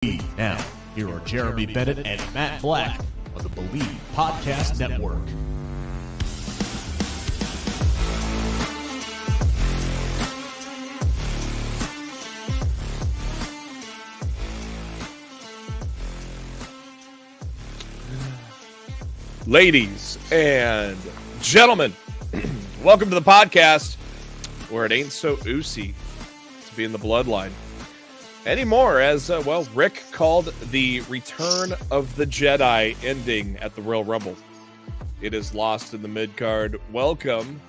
Now, here are Jeremy Bennett and Matt Black on the Believe Podcast Network. Ladies and gentlemen, welcome to the podcast where it ain't so oozy to be in the bloodline anymore, as Rick called the Return of the Jedi ending at the Royal Rumble. It is lost in the mid-card. Welcome.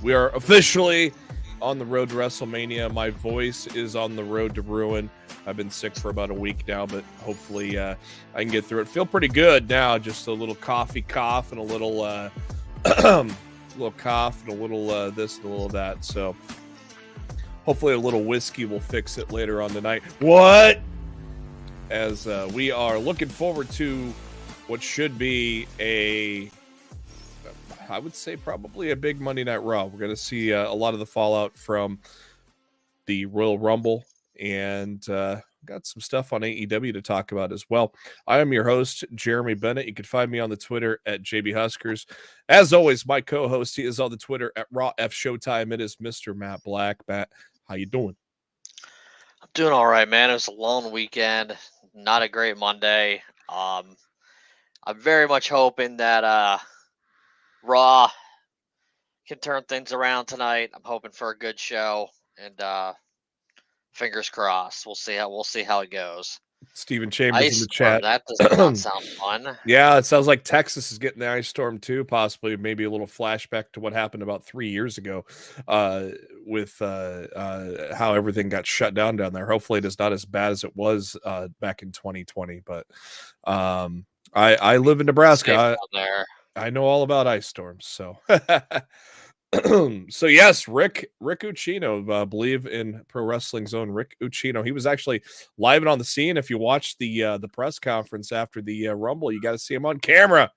We are officially on the road to WrestleMania. My voice is on the road to ruin. I've been sick for about a week now, but hopefully I can get through it. Feel pretty good now. Just a little coffee cough and a little little cough and a little this and a little that. So hopefully a little whiskey will fix it later on tonight. What? As we are looking forward to what should be I would say probably a big Monday Night Raw. We're going to see a lot of the fallout from the Royal Rumble, and got some stuff on AEW to talk about as well. I am your host, Jeremy Bennett. You can find me on the Twitter at JBHuskers. As always, my co-host, he is on the Twitter at Raw F Showtime. It is Mr. Matt Black. Matt, how you doing? I'm doing all right, man. It was a long weekend, not a great Monday. I'm very much hoping that Raw can turn things around tonight. I'm hoping for a good show, and fingers crossed. We'll see how it goes. Stephen Chambers in the chat. That does not sound fun. Yeah, it sounds like Texas is getting the ice storm too, possibly. Maybe a little flashback to what happened about 3 years ago with how everything got shut down there. Hopefully it is not as bad as it was back in 2020. But I live in Nebraska. I know all about ice storms. So so yes, Rick Ucchino, believe in Pro Wrestling Zone. Rick Ucchino, he was actually live and on the scene. If you watched the press conference after the Rumble, you got to see him on camera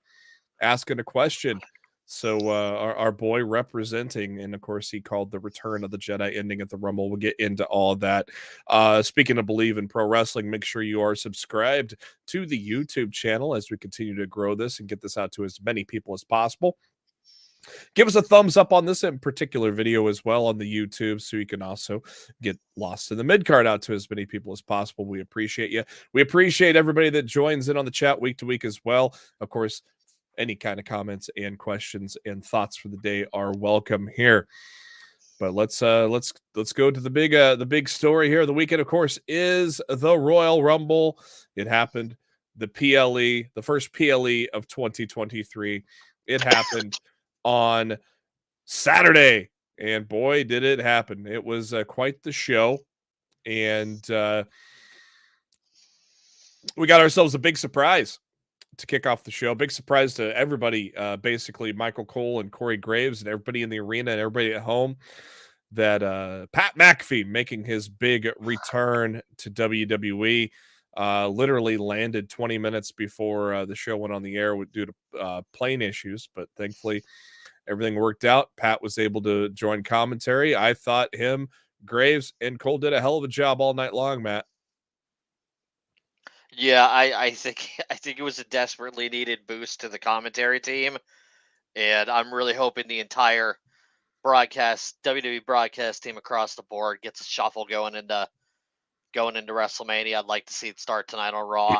asking a question. So our boy representing, and of course he called the Return of the Jedi ending at the Rumble. We'll get into all of that. Speaking of Believe in Pro Wrestling, make sure you are subscribed to the YouTube channel as we continue to grow this and get this out to as many people as possible. Give us a thumbs up on this in particular video as well on the YouTube, so you can also get Lost in the Midcard out to as many people as possible. We appreciate you. We appreciate everybody that joins in on the chat week to week as well. Of course, any kind of comments and questions and thoughts for the day are welcome here. But let's go to the big story here. The weekend, of course, is the Royal Rumble. It happened. The PLE, the first PLE of 2023. It happened on Saturday, and boy, did it happen. It was quite the show, and we got ourselves a big surprise to kick off the show. Big surprise to everybody, basically Michael Cole and Corey Graves and everybody in the arena and everybody at home, that Pat McAfee making his big return to WWE. Literally landed 20 minutes before the show went on the air due to plane issues, but thankfully everything worked out. Pat was able to join commentary. I thought him, Graves, and Cole did a hell of a job all night long, Matt. Yeah, I think it was a desperately needed boost to the commentary team, and I'm really hoping the entire WWE broadcast team across the board gets a shuffle going into WrestleMania. I'd like to see it start tonight on Raw.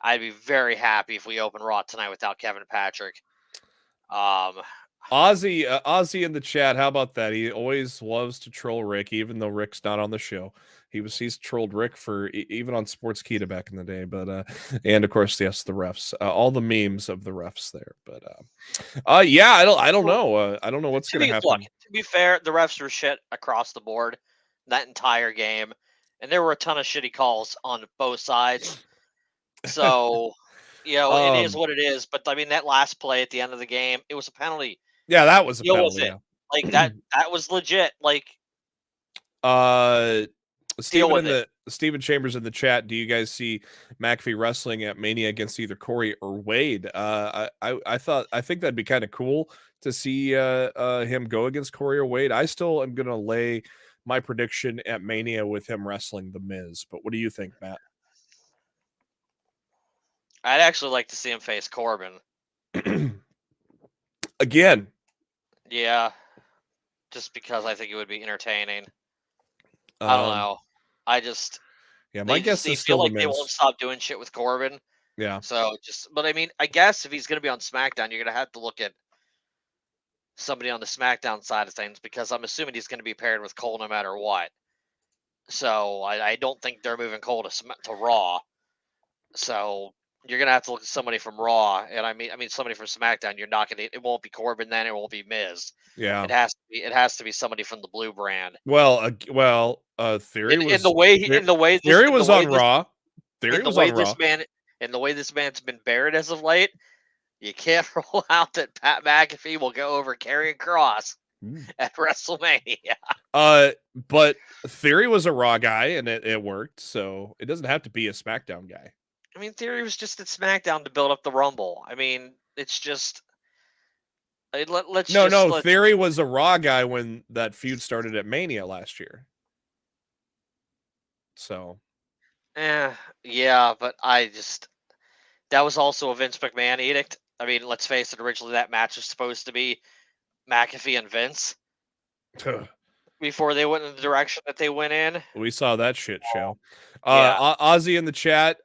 I'd be very happy if we open Raw tonight without Kevin Patrick. Ozzy in the chat, how about that? He always loves to troll Rick, even though Rick's not on the show. He's trolled Rick for even on Sportskeeda back in the day, but and of course, yes, the refs, all the memes of the refs there. But yeah, I don't know. I don't know what's going to happen. Look, to be fair, the refs were shit across the board that entire game, and there were a ton of shitty calls on both sides. So it is what it is. But I mean, that last play at the end of the game, it was a penalty. Yeah, that was a penalty. Yeah. Like that was legit. Like, Stephen Chambers in the chat. Do you guys see McAfee wrestling at Mania against either Corey or Wade? I think that'd be kind of cool to see him go against Corey or Wade. I still am gonna lay my prediction at Mania with him wrestling The Miz. But what do you think, Matt? I'd actually like to see him face Corbin. Again. Yeah. Just because I think it would be entertaining. I don't know. My guess they is feel still like the they Miz. won't stop doing shit with Corbin. Yeah. So but I mean, I guess if he's going to be on SmackDown, you're going to have to look at somebody on the SmackDown side of things, because I'm assuming he's going to be paired with Cole no matter what. So I don't think they're moving Cole to Raw. So you're going to have to look at somebody from Raw, and I mean somebody from SmackDown. You're not going to. It won't be Corbin then. It won't be Miz. Yeah. It has to be somebody from the Blue brand. Well, Theory In the way Theory was on Raw. Theory was on Raw. In the way this man's been buried as of late, you can't rule out that Pat McAfee will go over Karrion Kross at WrestleMania. But Theory was a Raw guy, and it worked. So it doesn't have to be a SmackDown guy. I mean, Theory was just at SmackDown to build up the Rumble. I mean, it's just. Theory was a Raw guy when that feud started at Mania last year. So. Yeah, but that was also a Vince McMahon edict. I mean, let's face it, originally that match was supposed to be McAfee and Vince before they went in the direction that they went in. We saw that shit show. Ozzy in the chat.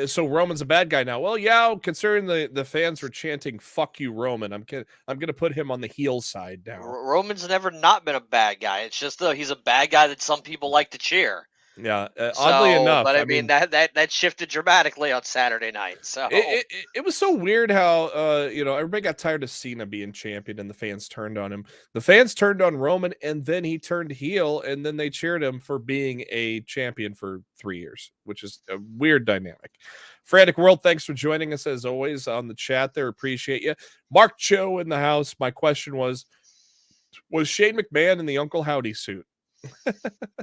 So Roman's a bad guy now. Well, yeah, considering the fans were chanting "fuck you, Roman," I'm gonna put him on the heel side now. Roman's never not been a bad guy. It's just though he's a bad guy that some people like to cheer. Yeah, oddly enough, but I mean that shifted dramatically on Saturday night. So it was so weird how everybody got tired of Cena being champion and the fans turned on him. The fans turned on Roman, and then he turned heel, and then they cheered him for being a champion for 3 years, which is a weird dynamic. Frantic World, thanks for joining us as always on the chat there. Appreciate you. Mark Cho in the house. My question was Shane McMahon in the Uncle Howdy suit?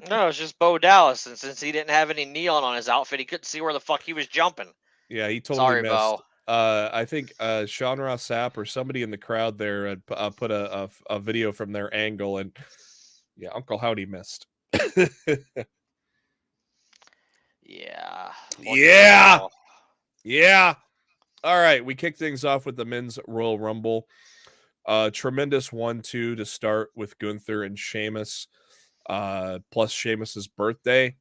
No, it's just Bo Dallas, and since he didn't have any neon on his outfit, he couldn't see where the fuck he was jumping. Yeah, he totally missed. Bo. I think Sean Ross Sapp or somebody in the crowd there had put a video from their angle, and yeah, Uncle Howdy missed. Yeah. All right, we kick things off with the men's Royal Rumble. Tremendous 1-2 to start with Gunther and Sheamus. Plus Sheamus's birthday.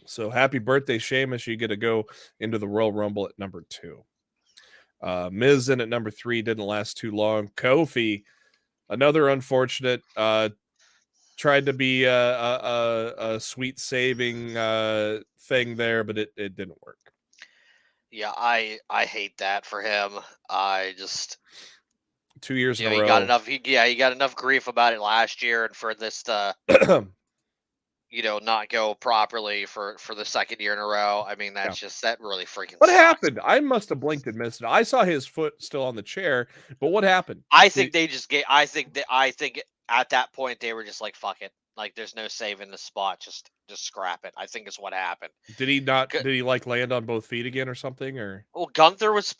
So happy birthday, Sheamus. You get to go into the Royal Rumble at number 2. Miz in at number 3 didn't last too long. Kofi, another unfortunate, tried to be a sweet saving thing there, but it didn't work. Yeah, I hate that for him. I just 2 years in a row. He got enough grief about it last year, and for this to not go properly for the second year in a row. I mean, that really freaking What sucks. happened? I must have blinked and missed it. I saw his foot still on the chair, but what happened? I think I think at that point they were just like, fuck it. Like, there's no saving the spot. Just scrap it. I think is what happened. Did he land on both feet again or something? Or well, Gunther was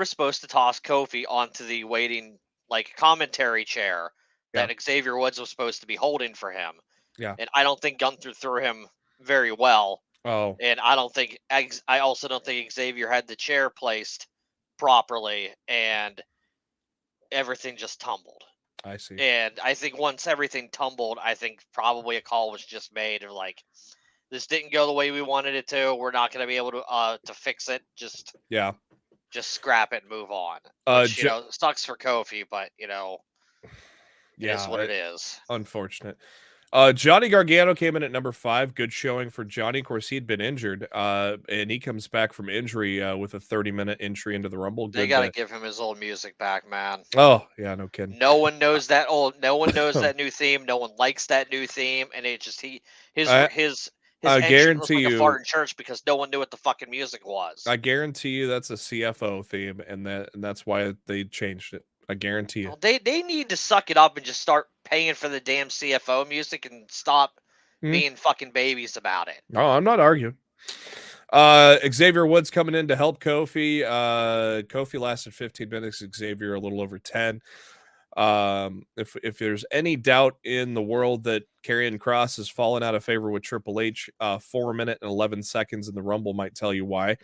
supposed to toss Kofi onto the waiting commentary chair that Xavier Woods was supposed to be holding for him. Yeah, and I don't think Gunther threw him very well. Oh, and I also don't think Xavier had the chair placed properly, and everything just tumbled. I see. And I think once everything tumbled, I think probably a call was just made of this didn't go the way we wanted it to. We're not going to be able to fix it. Just scrap it and move on. Which, sucks for Kofi, but it is what it is. Unfortunate. Johnny Gargano came in at number 5. Good showing for Johnny. Of course, he'd been injured, and he comes back from injury with a 30-minute entry into the Rumble. They got to give him his old music back, man. Oh, yeah, no kidding. No one knows that that new theme. No one likes that new theme, and it just his I guarantee was like you, a fart in church because no one knew what the fucking music was. I guarantee you that's a CFO theme, and that's why they changed it. I guarantee you. Well, they need to suck it up and just start paying for the damn CFO music and stop being fucking babies about it. No, I'm not arguing. Xavier Woods coming in to help Kofi. Kofi lasted 15 minutes. Xavier a little over 10. If there's any doubt in the world that Karrion Kross has fallen out of favor with Triple H, 4 minutes and 11 seconds in the Rumble might tell you why.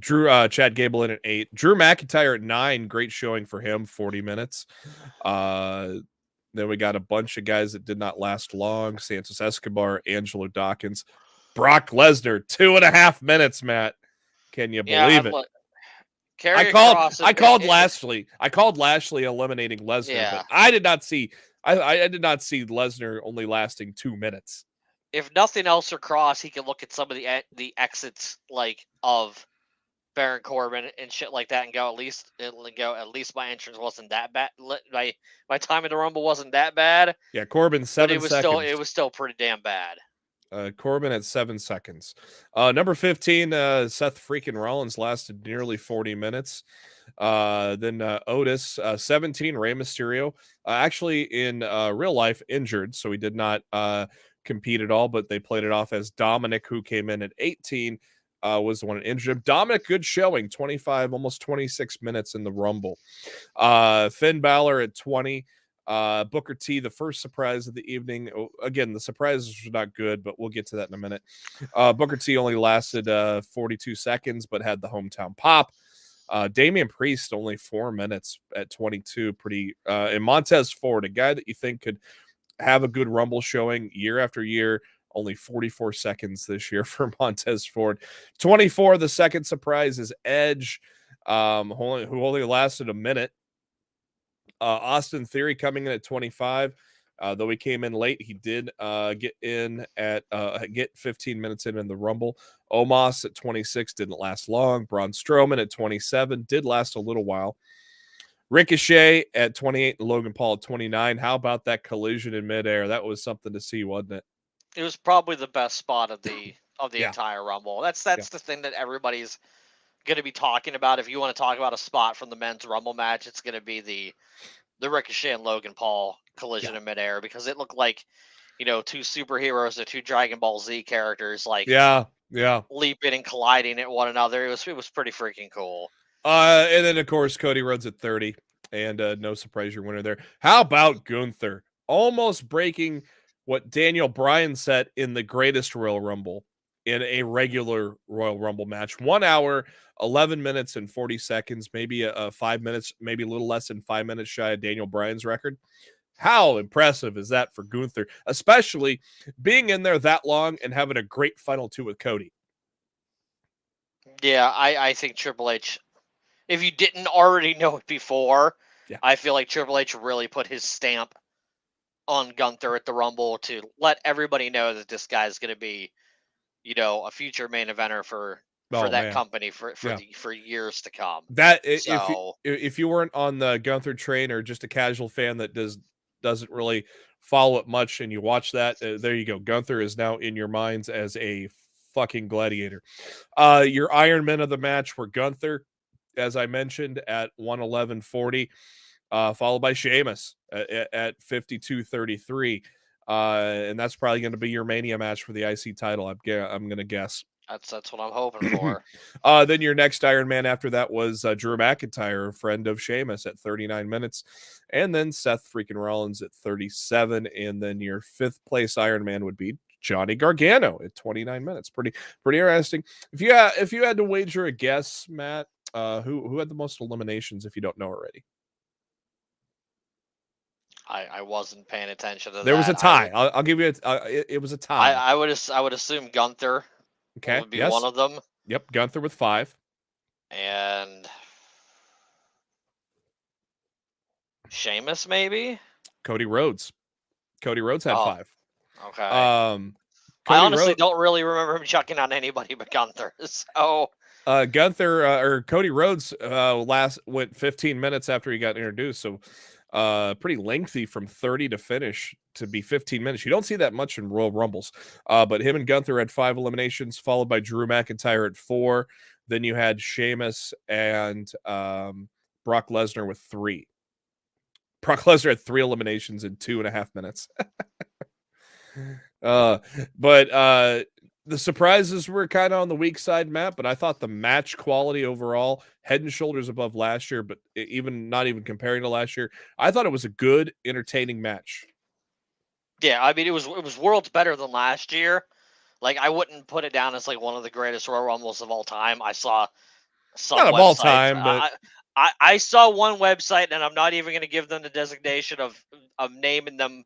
Chad Gable in at 8. Drew McIntyre at 9. Great showing for him, 40 minutes. Then we got a bunch of guys that did not last long. Santos Escobar, Angelo Dawkins, Brock Lesnar, 2.5 minutes, Matt. Can you believe it? I called Lashley eliminating Lesnar, but I did not see Lesnar only lasting 2 minutes. If nothing else for Cross, he can look at some of the exits like of Baron Corbin and shit like that and go, at least my entrance wasn't that bad. My time in the Rumble wasn't that bad. Yeah, Corbin 7 seconds. It was still pretty damn bad. Corbin at 7 seconds. Number 15, Seth freaking Rollins lasted nearly 40 minutes. Then Otis, 17, Rey Mysterio, actually in real life injured, so he did not compete at all, but they played it off as Dominic, who came in at 18, was the one that injured him. Dominic, good showing, 25, almost 26 minutes in the Rumble. Finn Balor at 20. Booker T, the first surprise of the evening. Again, the surprises were not good, but we'll get to that in a minute. Booker T only lasted 42 seconds, but had the hometown pop. Damian Priest only 4 minutes at 22. Pretty. And Montez Ford, a guy that you think could have a good Rumble showing year after year. Only 44 seconds this year for Montez Ford. 24, the second surprise is Edge, who only lasted a minute. Austin Theory coming in at 25. Though he came in late, he did get 15 minutes in the Rumble. Omos at 26 didn't last long. Braun Strowman at 27 did last a little while. Ricochet at 28 and Logan Paul at 29. How about that collision in midair? That was something to see, wasn't it? It was probably the best spot of the entire Rumble. That's the thing that everybody's going to be talking about. If you want to talk about a spot from the men's Rumble match, it's going to be the Ricochet and Logan Paul collision in midair, because it looked like, two superheroes or two Dragon Ball Z characters leaping and colliding at one another. It was pretty freaking cool. And then of course Cody Rhodes at 30, and no surprise, your winner there. How about Gunther almost breaking what Daniel Bryan set in the greatest Royal Rumble in a regular Royal Rumble match? 1 hour, 11 minutes and 40 seconds, maybe 5 minutes, maybe a little less than 5 minutes shy of Daniel Bryan's record. How impressive is that for Gunther, especially being in there that long and having a great final two with Cody? Yeah, I think Triple H, if you didn't already know it before, I feel like Triple H really put his stamp on Gunther at the Rumble to let everybody know that this guy's going to be, a future main eventer for that company for years to come. That if you weren't on the Gunther train or just a casual fan that doesn't really follow it much, and you watch that, there you go. Gunther is now in your minds as a fucking gladiator. Your Iron Men of the match were Gunther, as I mentioned, at 111.40. Followed by Sheamus at 52.33. And that's probably going to be your Mania match for the IC title, I'm going to guess. That's what I'm hoping for. Then your next Iron Man after that was Drew McIntyre, a friend of Sheamus, at 39 minutes. And then Seth freaking Rollins at 37. And then your fifth place Iron Man would be Johnny Gargano at 29 minutes. Pretty interesting. If you had to wager a guess, Matt, who had the most eliminations, if you don't know already? I wasn't paying attention to that. There was a tie. I'll give you it was a tie. I would assume Gunther would be one of them. Yep, Gunther with 5. And Sheamus, maybe? Cody Rhodes. Cody Rhodes had 5. Okay. I honestly don't really remember him chucking on anybody but Gunther. So Cody Rhodes went 15 minutes after he got introduced. So pretty lengthy from 30 to finish to be 15 minutes. You don't see that much in Royal Rumbles. But him and Gunther had 5 eliminations, followed by Drew McIntyre at 4. Then you had Sheamus and Brock Lesnar with 3. Brock Lesnar had 3 eliminations in 2.5 minutes. But the surprises were kind of on the weak side, Matt, but I thought the match quality overall, head and shoulders above last year, but not even comparing to last year, I thought it was a good, entertaining match. Yeah, I mean, it was worlds better than last year. Like, I wouldn't put it down as like one of the greatest Royal Rumbles of all time. I saw some Not of all websites. time, but I saw one website, and I'm not even going to give them the designation of naming them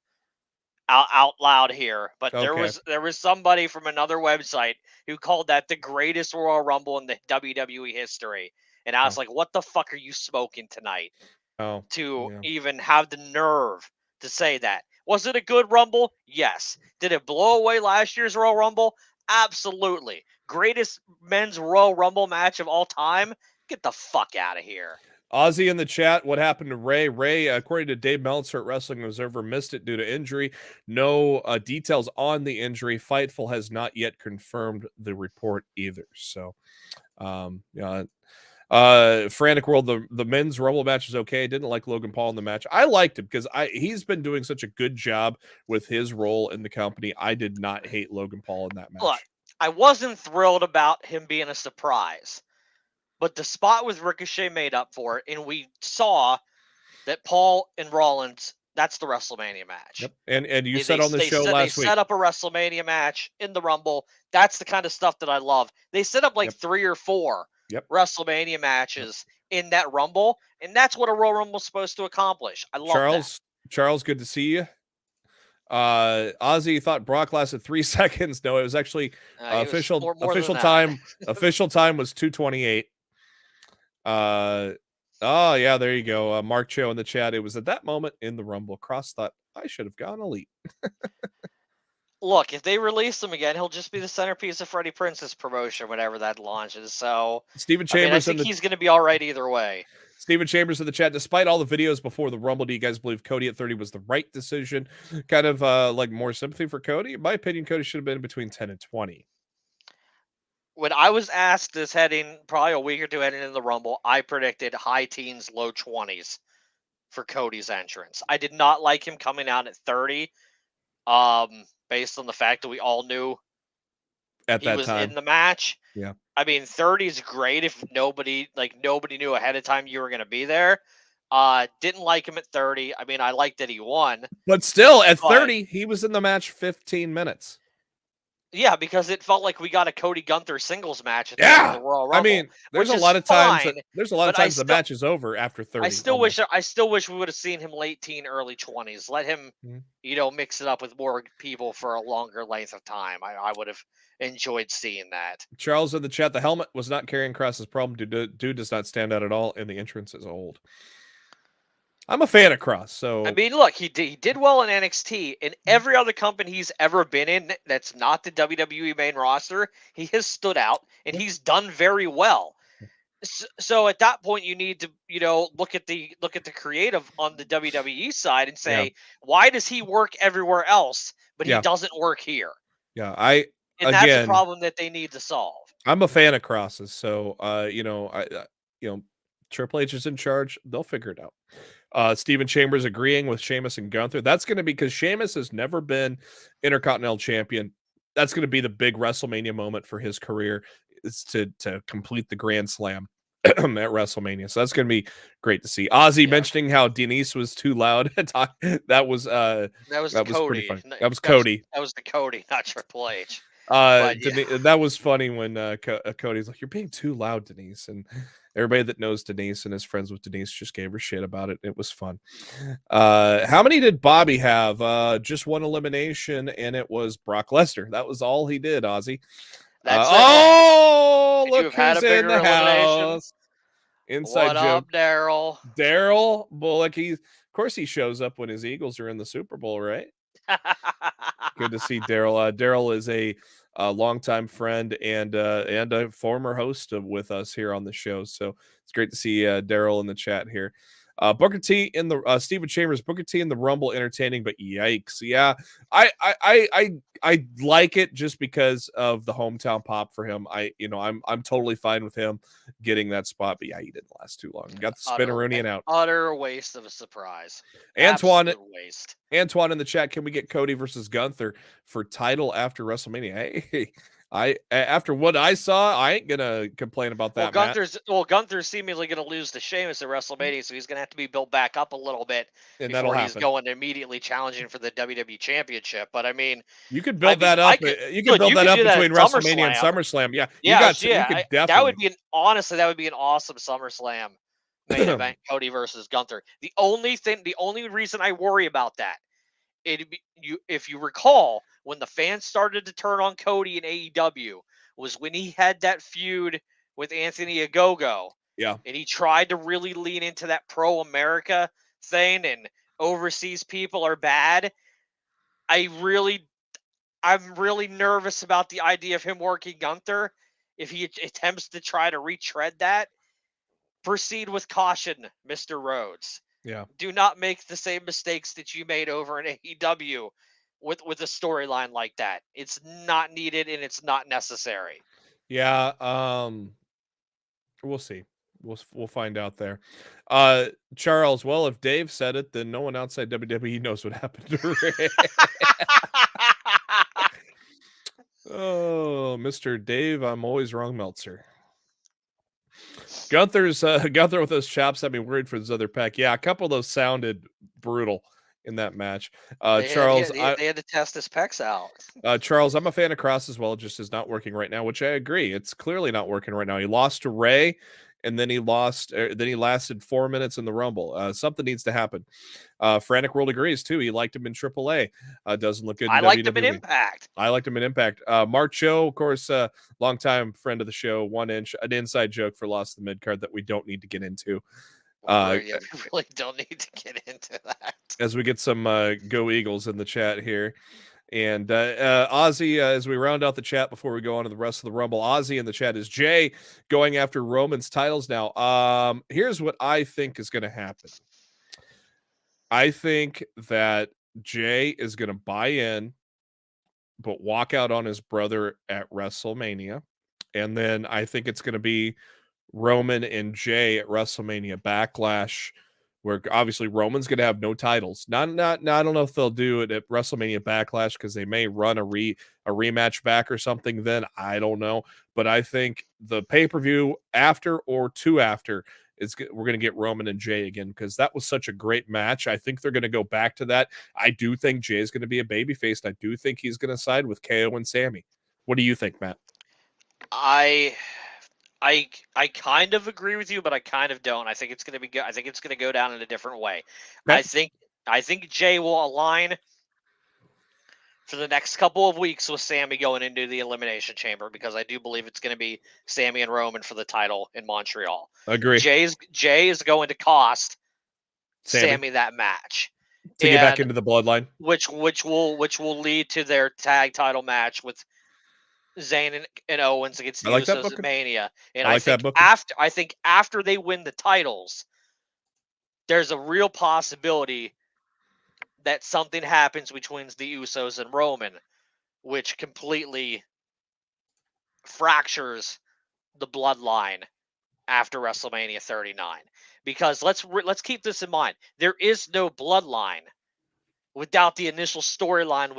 out loud here. But okay. there was somebody from another website who called that the greatest Royal Rumble in the WWE history, and I was like, "What the fuck are you smoking tonight?" Oh, To yeah. even have the nerve to say that. Was it a good Rumble? Yes. Did it blow away last year's Royal Rumble? Absolutely. Greatest men's Royal Rumble match of all time? Get the fuck out of here. Ozzy in the chat, what happened to Ray? Ray, according to Dave Meltzer at Wrestling Observer, missed it due to injury. No details on the injury. Fightful has not yet confirmed the report either. So, Frantic World, the men's Rumble match is okay. Didn't like Logan Paul in the match. I liked him because he's been doing such a good job with his role in the company. I did not hate Logan Paul in that match. Look, I wasn't thrilled about him being a surprise, but the spot with Ricochet made up for it, and we saw that Paul and Rollins, that's the WrestleMania match. Yep. And you said on the show last week. They set up a WrestleMania match in the Rumble. That's the kind of stuff that I love. They set up like 3 or 4 WrestleMania matches in that Rumble, and that's what a Royal Rumble is supposed to accomplish. I love that. Charles, good to see you. Ozzy thought Brock lasted 3 seconds. No, it was actually official time. Official time was 2:28. Oh yeah, there you go. Mark Cho in the chat. It was at that moment in the Rumble. Cross thought I should have gone elite. Look, if they release him again, he'll just be the centerpiece of Freddie Prince's promotion whenever that launches. So Stephen Chambers, I think he's going to be all right either way. Stephen Chambers in the chat. Despite all the videos before the Rumble, do you guys believe Cody at 30 was the right decision? Kind of like more sympathy for Cody. In my opinion, Cody should have been between 10 and 20. When I was asked this heading, probably a week or two heading into the Rumble, I predicted high teens, low 20s for Cody's entrance. I did not like him coming out at 30, based on the fact that we all knew at he that was time in the match. Yeah. I mean, 30 is great if nobody knew ahead of time you were going to be there. Didn't like him at 30. I mean, I liked that he won. But still, at 30, he was in the match 15 minutes. Yeah, because it felt like we got a Cody Gunther singles match at the end of the Royal Rumble. I mean, there's a lot of times the match is over after 30. I still wish we would have seen him late teen, early 20s. Let him, mix it up with more people for a longer length of time. I would have enjoyed seeing that. Charles in the chat, the helmet was not carrying Cross's problem. Dude does not stand out at all, and the entrance is old. I'm a fan of Cross, so I mean, look, he did well in NXT. In every other company he's ever been in that's not the WWE main roster, he has stood out and he's done very well. So at that point, you need to look at the creative on the WWE side and say, why does he work everywhere else, but he doesn't work here? Yeah, that's a problem that they need to solve. I'm a fan of Cross's, so Triple H is in charge; they'll figure it out. Stephen Chambers agreeing with Sheamus and Gunther. That's going to be because Sheamus has never been Intercontinental Champion. That's going to be the big WrestleMania moment for his career, is to complete the Grand Slam at WrestleMania. So that's going to be great to see. Ozzy mentioning how Denise was too loud. That was Cody. Pretty funny. That was Cody. That was the Cody, not Triple H. That was funny when Cody's like, "You're being too loud, Denise," and everybody that knows Denise and is friends with Denise just gave her shit about it. It was fun. How many did Bobby have? Just one elimination, and it was Brock Lesnar. That was all he did, Ozzy. Look who's in the house. Inside what joke. Up, Daryl? Daryl Bullock. Of course, he shows up when his Eagles are in the Super Bowl, right? Good to see Daryl. Daryl is a longtime friend and a former host with us here on the show. So it's great to see Daryl in the chat here. Booker T in the Stephen Chambers, Booker T in the Rumble, entertaining, but yikes. Yeah, I like it just because of the hometown pop for him. I'm totally fine with him getting that spot, but yeah, he didn't last too long. Got the Spinneroonie out. Utter waste of a surprise. Antoine waste. Antoine in the chat, can we get Cody versus Gunther for title after WrestleMania? Hey, After what I saw, I ain't gonna complain about that. Gunther's seemingly gonna lose to Sheamus at WrestleMania, so he's gonna have to be built back up a little bit and before he's happen. going to immediately challenging for the WWE Championship. But I mean, you could build that up. You could build that up between WrestleMania and SummerSlam. Yeah, you could definitely. That would be an awesome SummerSlam main event, Cody versus Gunther. The only reason I worry about that, if you recall, when the fans started to turn on Cody in AEW, was when he had that feud with Anthony Ogogo. Yeah. And he tried to really lean into that pro-America thing and overseas people are bad. I'm really nervous about the idea of him working Gunther. If he attempts to try to retread that, proceed with caution, Mr. Rhodes. Yeah. Do not make the same mistakes that you made over in AEW with a storyline like that. It's not needed and it's not necessary. Yeah, we'll see. We'll find out there. Charles, well, if Dave said it, then no one outside WWE knows what happened to Ray. Oh, Mr. Dave, I'm always wrong, Meltzer. Gunther with those chops had me worried for this other pack. Yeah, a couple of those sounded brutal in that match. Charles, they had to test his pecs out. Charles, I'm a fan of Cross as well. It just is not working right now, which I agree. It's clearly not working right now. He lost to Ray, and then he lasted 4 minutes in the Rumble. Something needs to happen. Frantic World agrees too. He liked him in AAA. Doesn't look good. I liked him in Impact. I liked him in Impact. Mark Cho, of course, longtime friend of the show. an inside joke for Lost the Midcard that we don't need to get into. We really don't need to get into that. As we get some Go Eagles in the chat here. And Ozzy, as we round out the chat before we go on to the rest of the Rumble, Ozzy in the chat is Jay going after Roman's titles now. Here's what I think is going to happen. I think that Jay is going to buy in, but walk out on his brother at WrestleMania. And then I think it's going to be Roman and Jay at WrestleMania Backlash, where obviously Roman's going to have no titles. I don't know if they'll do it at WrestleMania Backlash because they may run a rematch back or something then. I don't know. But I think the pay-per-view after or two after, we're going to get Roman and Jay again because that was such a great match. I think they're going to go back to that. I do think Jay is going to be a babyface. And I do think he's going to side with KO and Sami. What do you think, Matt? I kind of agree with you, but I kind of don't. I think it's going to be good. I think it's going to go down in a different way. Okay. I think Jay will align for the next couple of weeks with Sami going into the Elimination Chamber because I do believe it's going to be Sami and Roman for the title in Montreal. Agree. Jay is going to cost Sami that match to get back into the Bloodline, which will lead to their tag title match with Zayn and Owens against the Usos at Mania. And I think after they win the titles, there's a real possibility that something happens between the Usos and Roman, which completely fractures the bloodline after WrestleMania 39. Because let's keep this in mind. There is no bloodline without the initial storyline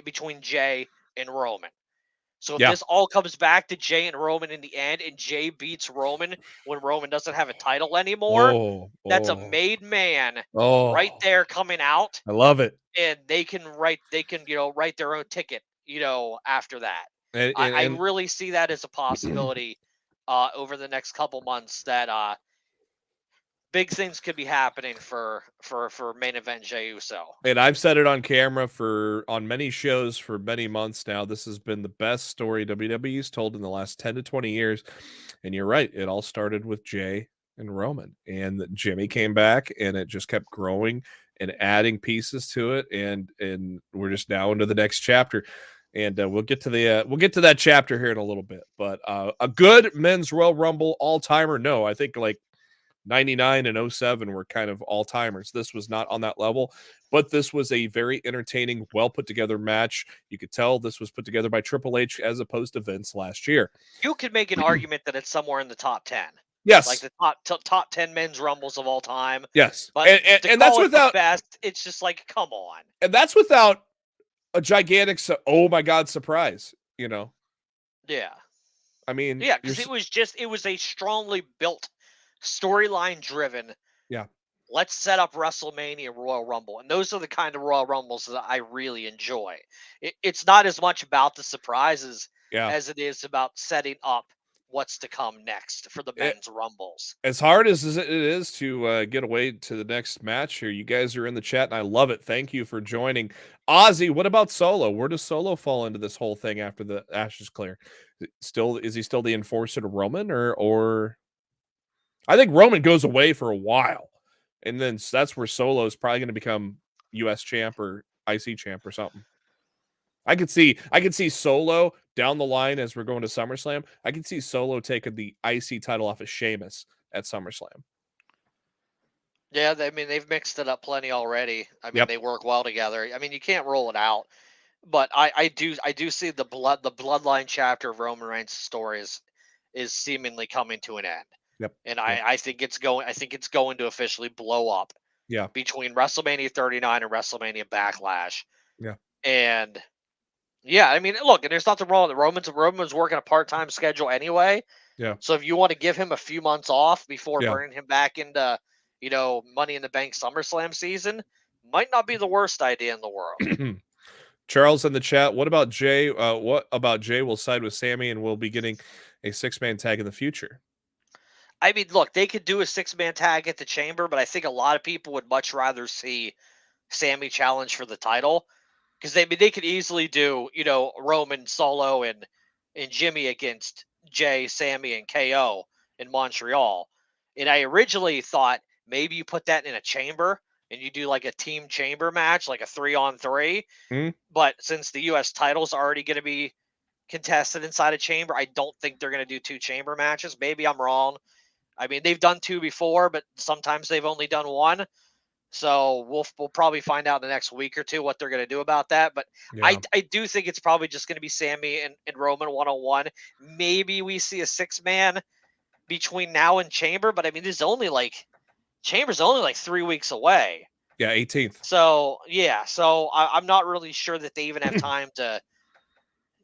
between Jay and Roman. So if this all comes back to Jay and Roman in the end, and Jay beats Roman when Roman doesn't have a title anymore, that's a made man right there coming out. I love it. And they can write their own ticket, after that. And I really see that as a possibility over the next couple months that big things could be happening for main event Jey Uso. And I've said it on camera on many shows for many months now. This has been the best story WWE's told in the last 10 to 20 years. And you're right. It all started with Jay and Roman. And Jimmy came back and it just kept growing and adding pieces to it. And we're just now into the next chapter. And we'll get to that chapter here in a little bit. But a good men's Royal Rumble all-timer? No, I think like 99 and 07 were kind of all-timers. This was not on that level, but this was a very entertaining, well-put-together match. You could tell this was put together by Triple H as opposed to Vince last year. You could make an argument that it's somewhere in the top 10. Yes. Like the top 10 men's Rumbles of all time. Yes. But and that's without best, it's just like, come on. And that's without a gigantic, oh my God, surprise, Yeah. I mean, Yeah, because it was a strongly built, storyline driven. Yeah. Let's set up WrestleMania Royal Rumble, and those are the kind of Royal Rumbles that I really enjoy. It's not as much about the surprises Yeah. as it is about setting up what's to come next for the men's Rumbles. As hard as it is to get away to the next match here, you guys are in the chat, and I love it. Thank you for joining. Ozzy, what about Solo? Where does Solo fall into this whole thing after the Ashes clear? Is he still the enforcer to Roman, or I think Roman goes away for a while, and then that's where Solo is probably going to become U.S. champ or IC champ or something. I could see Solo down the line as we're going to SummerSlam. I could see Solo taking the IC title off of Sheamus at SummerSlam. Yeah, I mean they've mixed it up plenty already. I mean Yep. they work well together. I mean you can't roll it out, but I do see the bloodline chapter of Roman Reigns' story is seemingly coming to an end. Yep. And I think it's going to officially blow up. Yeah. Between WrestleMania 39 and WrestleMania Backlash. Yeah. And yeah, I mean, look, and there's nothing wrong with it. Roman's working a part-time schedule anyway. Yeah. So if you want to give him a few months off before Yeah. bringing him back into, Money in the Bank SummerSlam season, might not be the worst idea in the world. Charles in the chat, what about Jay? What about Jay will side with Sami and will be getting a 6-man tag in the future? I mean, look, they could do a 6-man tag at the Chamber, but I think a lot of people would much rather see Sami challenge for the title. Because they could easily do, Roman, Solo, and Jimmy against Jay, Sami, and KO in Montreal. And I originally thought maybe you put that in a chamber and you do like a team chamber match, like a 3-on-3. Mhm. But since the U.S. title's already going to be contested inside a chamber, I don't think they're going to do 2 chamber matches. Maybe I'm wrong. I mean, they've done 2 before, but sometimes they've only done 1. So we'll probably find out in the next week or 2 what they're going to do about that. But Yeah. I do think it's probably just going to be Sami and Roman 1-on-1. Maybe we see a 6-man between now and Chamber, but I mean, Chamber's only like 3 weeks away. Yeah, 18th. So yeah, so I'm not really sure that they even have time to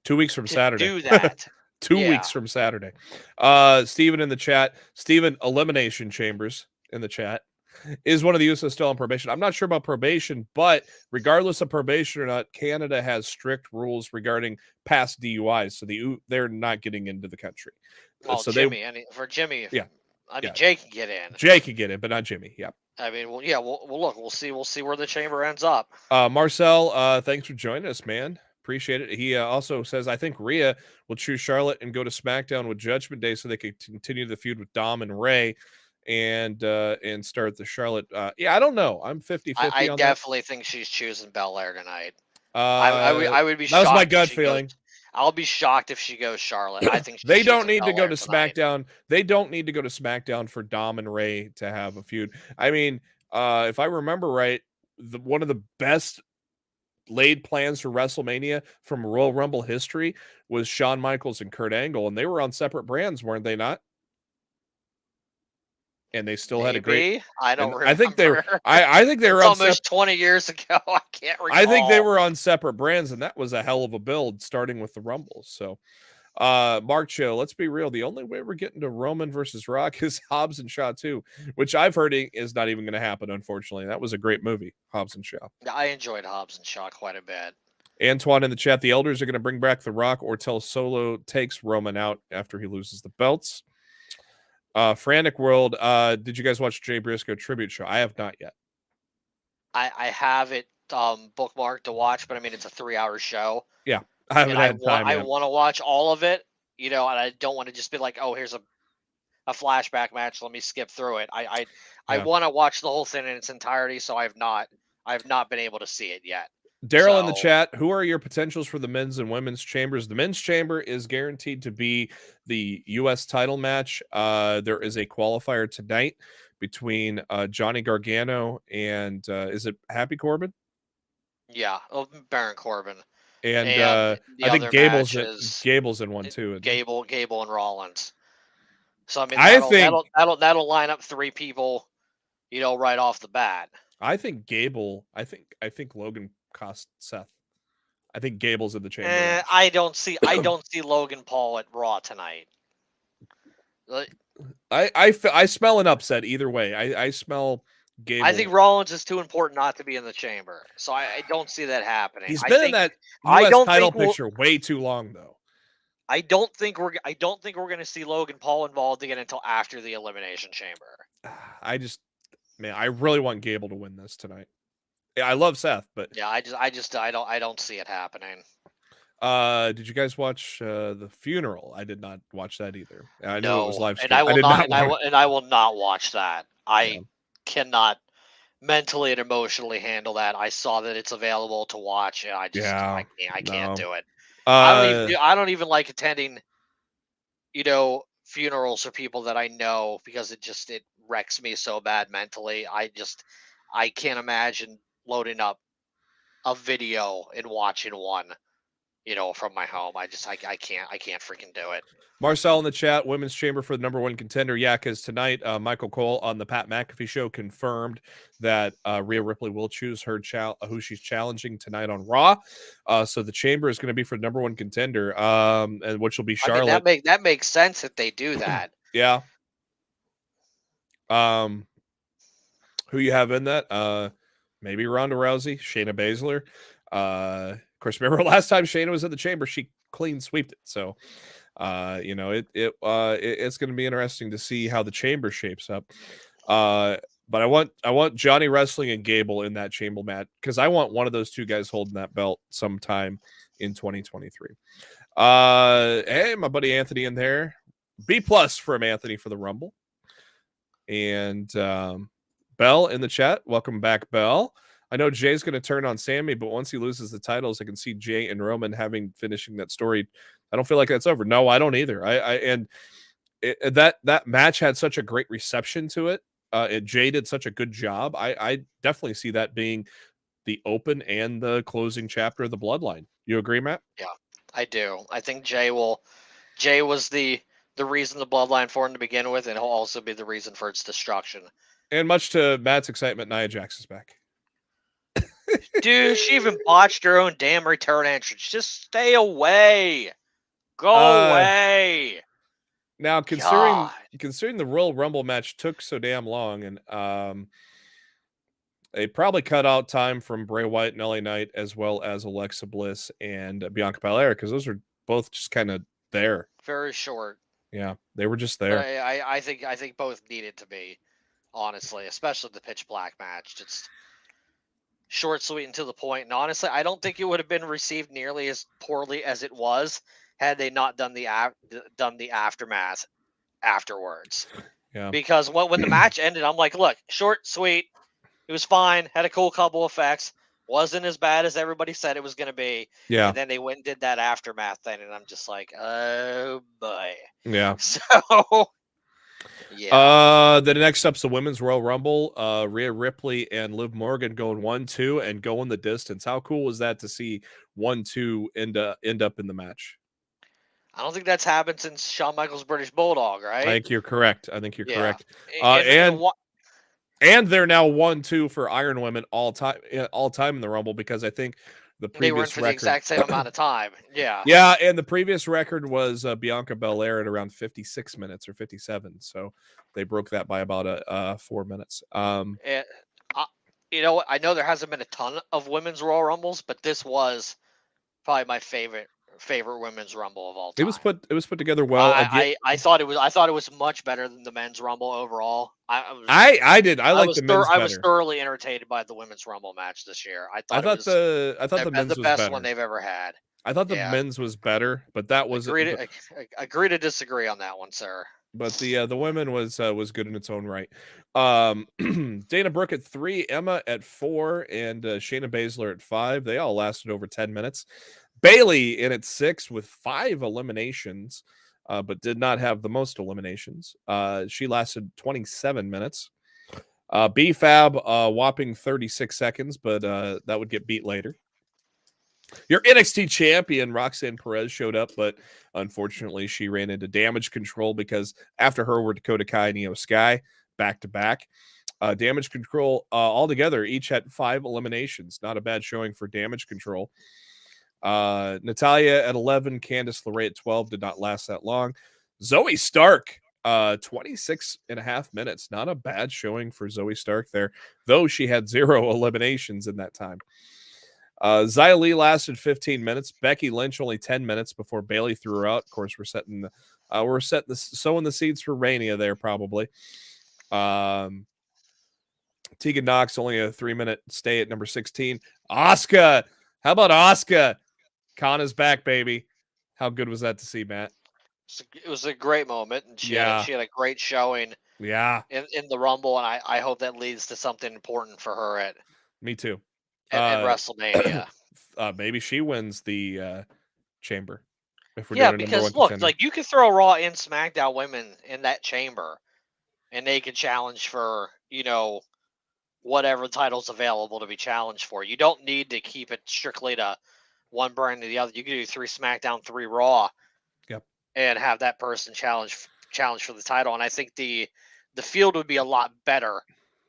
2 weeks from Saturday. do that. 2 Yeah. weeks from Saturday. Steven in the chat. Steven, Elimination Chambers in the chat. Is one of the Usos still on probation? I'm not sure about probation, but regardless of probation or not, Canada has strict rules regarding past DUIs, so they're not getting into the country. Well, so Jimmy, for Jimmy, Yeah. I mean, Yeah. Jay can get in. Jay can get in, but not Jimmy. Yeah. I mean, well, yeah, well, look, we'll see where the Chamber ends up. Marcel, thanks for joining us, man. Appreciate it. He also says, I think Rhea will choose Charlotte and go to SmackDown with Judgment Day so they could continue the feud with Dom and Ray and start the Charlotte. Yeah, I don't know. I'm 50-50 I on definitely think she's choosing Belair tonight. that. I would be That shocked. was my if gut she feeling. goes- I'll be shocked if she goes Charlotte. I think They she's don't choosing need to go Belair to tonight. SmackDown. They don't need to go to SmackDown for Dom and Ray to have a feud. I mean, if I remember right, one of the best laid plans for WrestleMania from Royal Rumble history was Shawn Michaels and Kurt Angle, and they were on separate brands, weren't they not? And they still had a great. I don't remember. I think they were. I think they were on almost 20 years ago. I can't recall. I think they were on separate brands, and that was a hell of a build, starting with the Rumbles. So, Mark Cho, let's be real. The only way we're getting to Roman versus Rock is Hobbs and Shaw 2, which I've heard is not even going to happen, unfortunately. That was a great movie, Hobbs and Shaw. I enjoyed Hobbs and Shaw quite a bit. Antoine in the chat, the Elders are going to bring back The Rock or tell Solo takes Roman out after he loses the belts. Frantic World, did you guys watch Jay Briscoe tribute show? I have not yet. I have it bookmarked to watch, but I mean, it's a 3-hour show. Yeah, I haven't had time yet. I want to watch all of it, and I don't want to just be like, oh, here's a flashback match. Let me skip through it. I want to watch the whole thing in its entirety, so I've not been able to see it yet. Daryl in the chat, who are your potentials for the men's and women's chambers? The men's chamber is guaranteed to be the U.S. title match. There is a qualifier tonight between Johnny Gargano and is it Happy Corbin? Yeah, Baron Corbin. And I think Gable's in one too. Gable and Rollins. So I mean, that'll line up 3 people, right off the bat. I think Gable. I think Logan cost Seth. I think Gable's in the chamber match. I don't see Logan Paul at Raw tonight. Like, I smell an upset either way. I smell Gable. I think Rollins is too important not to be in the chamber, so I don't see that happening. He's been in that U.S. title picture way too long, though. I don't think we're going to see Logan Paul involved again until after the Elimination Chamber. I really want Gable to win this tonight. Yeah, I love Seth, but yeah, I don't see it happening. Did you guys watch the funeral? I did not watch that either. I know it was live streamed. And I will not watch that. I cannot mentally and emotionally handle that. I saw that it's available to watch, and I can't do it. I don't even like attending, funerals for people that I know, because it wrecks me so bad mentally. I can't imagine loading up a video and watching one, from my home. I can't freaking do it. Marcel in the chat, women's chamber for the number one contender. Yeah, because tonight, Michael Cole on the Pat McAfee show confirmed that Rhea Ripley will choose her who she's challenging tonight on Raw. So the chamber is going to be for the number one contender, and which will be Charlotte. I mean, that makes sense if they do that. Yeah. Who you have in that? Maybe Ronda Rousey, Shayna Baszler. Of course, remember last time Shayna was in the chamber, she clean sweeped it. So, it's going to be interesting to see how the chamber shapes up. But I want Johnny Wrestling and Gable in that chamber match, because I want one of those two guys holding that belt sometime in 2023. Hey, my buddy Anthony in there. B+ from Anthony for the Rumble. And Bell in the chat. Welcome back, Bell. I know Jay's going to turn on Sami, but once he loses the titles, I can see Jay and Roman finishing that story. I don't feel like that's over. No, I don't either. That match had such a great reception to it. Jay did such a good job. I definitely see that being the open and the closing chapter of the Bloodline. You agree, Matt? Yeah, I do. I think Jay was the reason the Bloodline formed to begin with, and he'll also be the reason for its destruction. And much to Matt's excitement, Nia Jax is back. Dude, she even botched her own damn return entrance. Just stay away. Go away. Now, considering the Royal Rumble match took so damn long, and they probably cut out time from Bray Wyatt and LA Knight, as well as Alexa Bliss and Bianca Belair, because those are both just kind of there. Very short. Yeah, they were just there. I think both needed to be, honestly, especially the Pitch Black match. Just short, sweet, and to the point. And honestly, I don't think it would have been received nearly as poorly as it was had they not done the aftermath afterwards. Yeah. Because when the match ended, I'm like, look, short, sweet, it was fine, had a cool couple effects, wasn't as bad as everybody said it was going to be. Yeah. And then they went and did that aftermath thing, and I'm just like, oh boy. Yeah. So. Yeah. The next up's the Women's Royal Rumble. Rhea Ripley and Liv Morgan going 1-2 and going the distance. How cool was that to see 1-2 end up in the match? I don't think that's happened since Shawn Michaels' British Bulldog, right? I think you're correct. Correct. And they're now 1-2 for Iron Women all time in the Rumble, because I think the previous they were in for the exact same amount of time. Yeah. Yeah, and the previous record was Bianca Belair at around 56 minutes or 57. So they broke that by about 4 minutes. You know what? I know there hasn't been a ton of women's Royal Rumbles, but this was probably my favorite women's Rumble of all time. It was put together well. I thought it was much better than the men's Rumble overall. I was thoroughly entertained by the women's Rumble match this year. I thought the men's was the best one they've ever had. I thought the men's was better, but that was agree to disagree on that one, sir. But the women was good in its own right. Dana Brooke at 3, Emma at 4, and Shayna Baszler at 5. They all lasted over 10 minutes. Bailey in at 6 with 5 eliminations, but did not have the most eliminations. She lasted 27 minutes. B-Fab whopping 36 seconds, but that would get beat later. Your NXT champion, Roxanne Perez, showed up, but unfortunately she ran into Damage Control, because after her were Dakota Kai and Io Sky back-to-back. Damage Control altogether each had 5 eliminations. Not a bad showing for Damage Control. Natalia at 11, Candice LeRae at 12, did not last that long. Zoe Stark, 26 and a half minutes. Not a bad showing for Zoe Stark there, though she had 0 eliminations in that time. Xia Li lasted 15 minutes. Becky Lynch only 10 minutes before Bailey threw her out. Of course, sowing the seeds for Mania there probably. Tegan Knox only a 3-minute stay at number 16. Asuka, how about Asuka? Kana's back, baby. How good was that to see, Matt? It was a great moment, and she had a great showing. Yeah, in the Rumble, and I hope that leads to something important for her at me too. At WrestleMania. Maybe she wins the chamber. If we're doing because look, contender. Like you could throw Raw and SmackDown women in that chamber, and they could challenge for whatever title's available to be challenged for. You don't need to keep it strictly to one brand or the other. You can do 3 SmackDown, 3 Raw, and have that person challenge for the title. And I think the field would be a lot better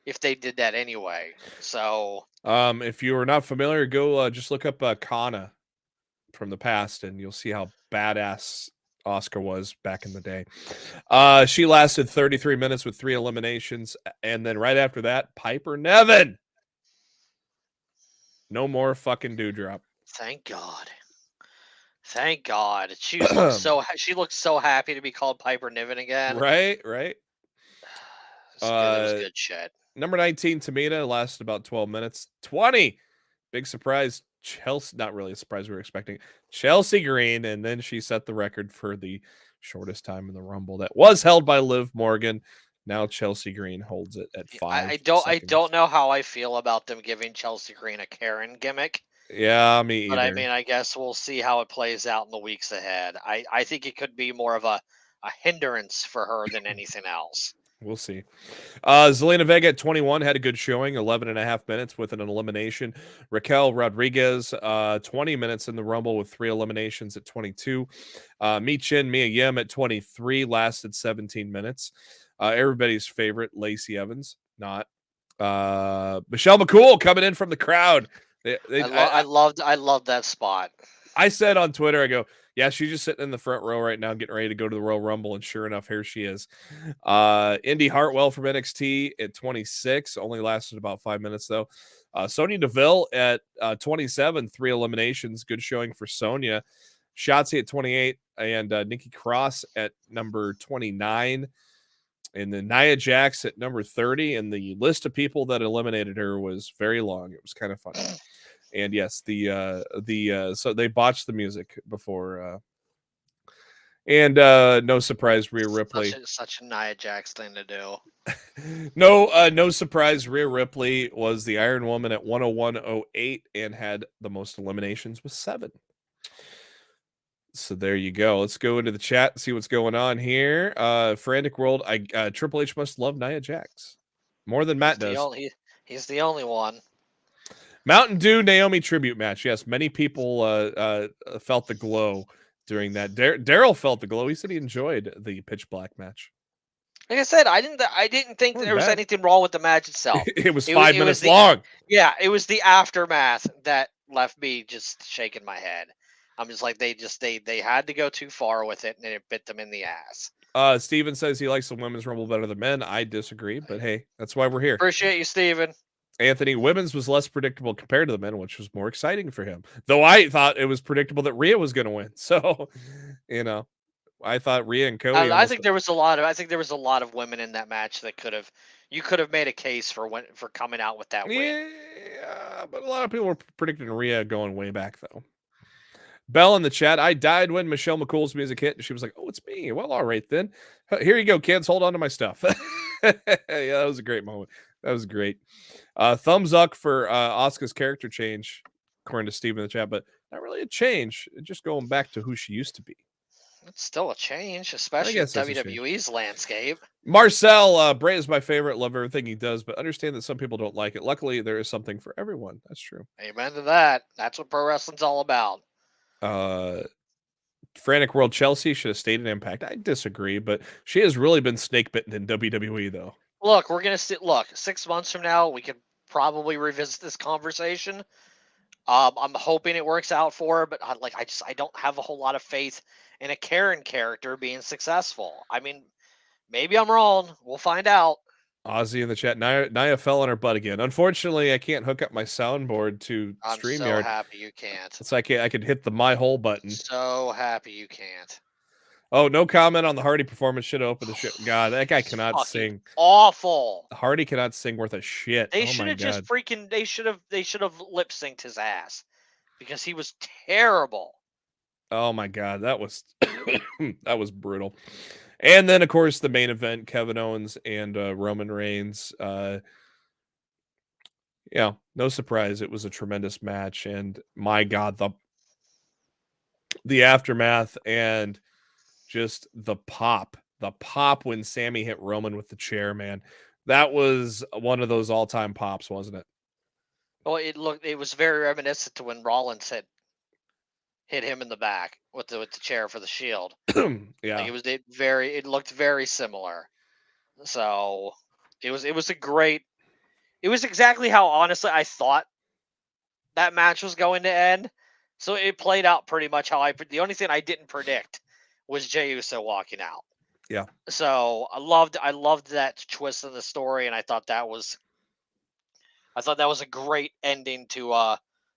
if they did that anyway. So, if you are not familiar, go just look up Kana from the past, and you'll see how badass Asuka was back in the day. She lasted 33 minutes with 3 eliminations, and then right after that, Piper Niven. No more fucking dewdrop. Thank God. Thank God. She looked so happy to be called Piper Niven again. Right. It was good shit. Number 19, Tamina, lasted about 12 minutes. 20. Big surprise. Chelsea, not really a surprise we were expecting. Chelsea Green, and then she set the record for the shortest time in the Rumble. That was held by Liv Morgan. Now Chelsea Green holds it at 5 seconds. I don't know how I feel about them giving Chelsea Green a Karen gimmick. Yeah, me either. But I mean, I guess we'll see how it plays out in the weeks ahead. I think it could be more of a hindrance for her than anything else. We'll see. Zelina Vega at 21 had a good showing, 11 and a half minutes with an elimination. Raquel Rodriguez, 20 minutes in the Rumble with 3 eliminations at 22. Mia Yim at 23 lasted 17 minutes. Everybody's favorite, Lacey Evans, not. Michelle McCool coming in from the crowd. I loved that spot. I said on Twitter, I go, yeah, she's just sitting in the front row right now, getting ready to go to the Royal Rumble, and sure enough, here she is. Indy Hartwell from NXT at 26, only lasted about 5 minutes though. Sonya Deville at 27, 3 eliminations, good showing for Sonya. Shotzi at 28, and Nikki Cross at number 29. And then Nia Jax at number 30, and the list of people that eliminated her was very long. It was kind of funny. And yes, so they botched the music before, and no surprise, Rhea Ripley. Such a Nia Jax thing to do. No surprise, Rhea Ripley was the Iron Woman at 101.08 and had the most eliminations with 7. So there you go. Let's go into the chat and see what's going on here. Frantic World, Triple H must love Nia Jax more than Matt does. He's the only one. Mountain Dew Naomi tribute match. Yes, many people felt the glow during that. Daryl felt the glow. He said he enjoyed the Pitch Black match. Like I said, I didn't think there was anything wrong with the match itself. It was 5 minutes long. Yeah, it was the aftermath that left me just shaking my head. I'm just like, they had to go too far with it, and it bit them in the ass. Steven says he likes the women's rumble better than men. I disagree, but hey, that's why we're here. Appreciate you, Steven. Anthony, women's was less predictable compared to the men, which was more exciting for him. Though I thought it was predictable that Rhea was going to win. So, I thought Rhea and Cody. I think there was a lot of women in that match that you could have made a case for coming out with that win. Yeah, but a lot of people were predicting Rhea going way back though. Bell in the chat, I died when Michelle McCool's music hit, and she was like, "Oh, it's me." Well, all right then. Here you go, kids. Hold on to my stuff. Yeah, that was a great moment. That was great. Thumbs up for Asuka's character change, according to Steve in the chat, but not really a change. Just going back to who she used to be. It's still a change, especially in WWE's landscape. Marcel, Bray is my favorite. Love everything he does, but understand that some people don't like it. Luckily, there is something for everyone. That's true. Amen to that. That's what pro wrestling's all about. Frantic World Chelsea should have stayed in Impact. I disagree, but she has really been snake bitten in WWE though. Look, we're gonna see. Look, 6 months from now, we could probably revisit this conversation. I'm hoping it works out for her, but I don't have a whole lot of faith in a Karen character being successful. I mean, maybe I'm wrong. We'll find out. Ozzy in the chat. Nia fell on her butt again. Unfortunately, I can't hook up my soundboard to I'm so StreamYard. happy you can't. It's like I could hit the my hole button. So happy you can't. Oh, no comment on the Hardy performance. Should have opened the show. God, that guy cannot Fucking sing. awful. Hardy cannot sing worth a shit. They Oh should my have just God. freaking. They should have lip synced his ass because he was terrible. Oh my God, that was that was brutal. And then, of course, the main event: Kevin Owens and Roman Reigns. Yeah, no surprise. It was a tremendous match, and my God, the aftermath and just the pop when Sammy hit Roman with the chair, man. That was one of those all-time pops, wasn't it? Well, it was very reminiscent to when Rollins had hit him in the back with the chair for the Shield. Yeah. Like it looked very similar. So it was exactly how honestly I thought that match was going to end. So it played out pretty much how the only thing I didn't predict was Jey Uso walking out. Yeah. So I loved that twist in the story, and I thought that was a great ending to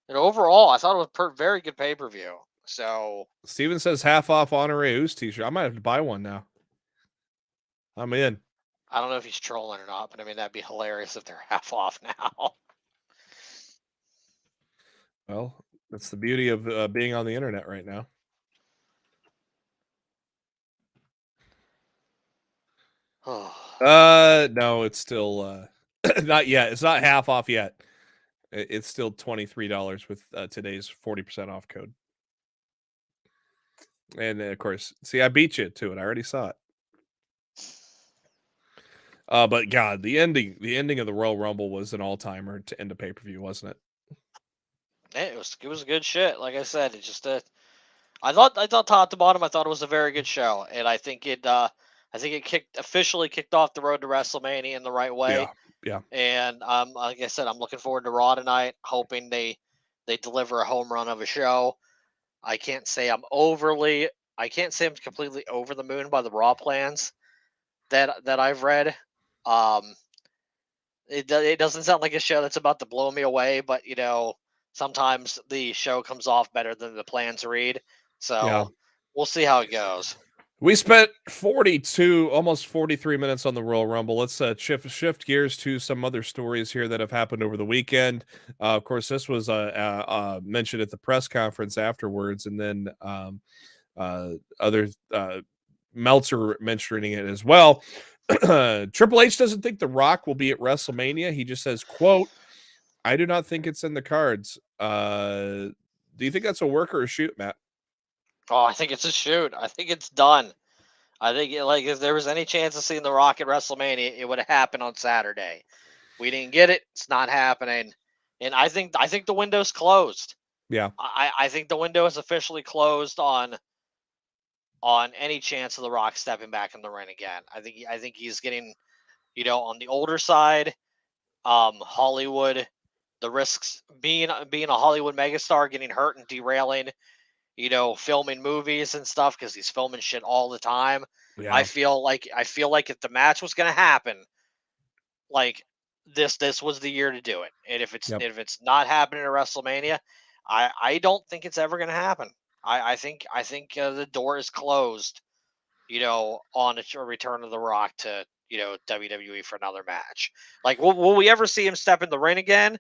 and overall I thought it was a very good pay-per-view. So Steven says half off Honorary Oos t-shirt. I might have to buy one now. I'm in. I don't know if he's trolling or not, but I mean that'd be hilarious if they're half off now. Well, that's the beauty of being on the internet right now. No, it's still not yet. It's not half off yet. It's still $23 with today's 40% off code. And of course, see, I beat you to it. I already saw it. But God, the ending of the Royal Rumble was an all-timer to end a pay-per-view, wasn't it? It was good shit. Like I said, it just I thought top to bottom, I thought it was a very good show, and I think it officially kicked off the road to WrestleMania in the right way. Yeah. And like I said, I'm looking forward to Raw tonight, hoping they deliver a home run of a show. I can't say I'm completely over the moon by the Raw plans that I've read. It doesn't sound like a show that's about to blow me away, but sometimes the show comes off better than the plans read. So we'll see how it goes. We spent 42, almost 43 minutes on the Royal Rumble. Let's shift gears to some other stories here that have happened over the weekend. Of course, this was mentioned at the press conference afterwards, and then other Meltzer mentioning it as well. Triple H doesn't think The Rock will be at WrestleMania. He just says, quote, "I do not think it's in the cards." Do you think that's a work or a shoot, Matt? Oh, I think it's a shoot. I think it's done. I think if there was any chance of seeing The Rock at WrestleMania, it would have happened on Saturday. We didn't get it. It's not happening. And I think the window's closed. Yeah. I think the window is officially closed on any chance of The Rock stepping back in the ring again. I think he's getting, on the older side. Hollywood, the risks being a Hollywood megastar, getting hurt and derailing, filming movies and stuff because he's filming shit all the time. Yeah. I feel like if the match was going to happen, like this was the year to do it. And if it's not happening at WrestleMania, I don't think it's ever going to happen. I think the door is closed, on a return of The Rock to WWE for another match. Like, will we ever see him step in the ring again?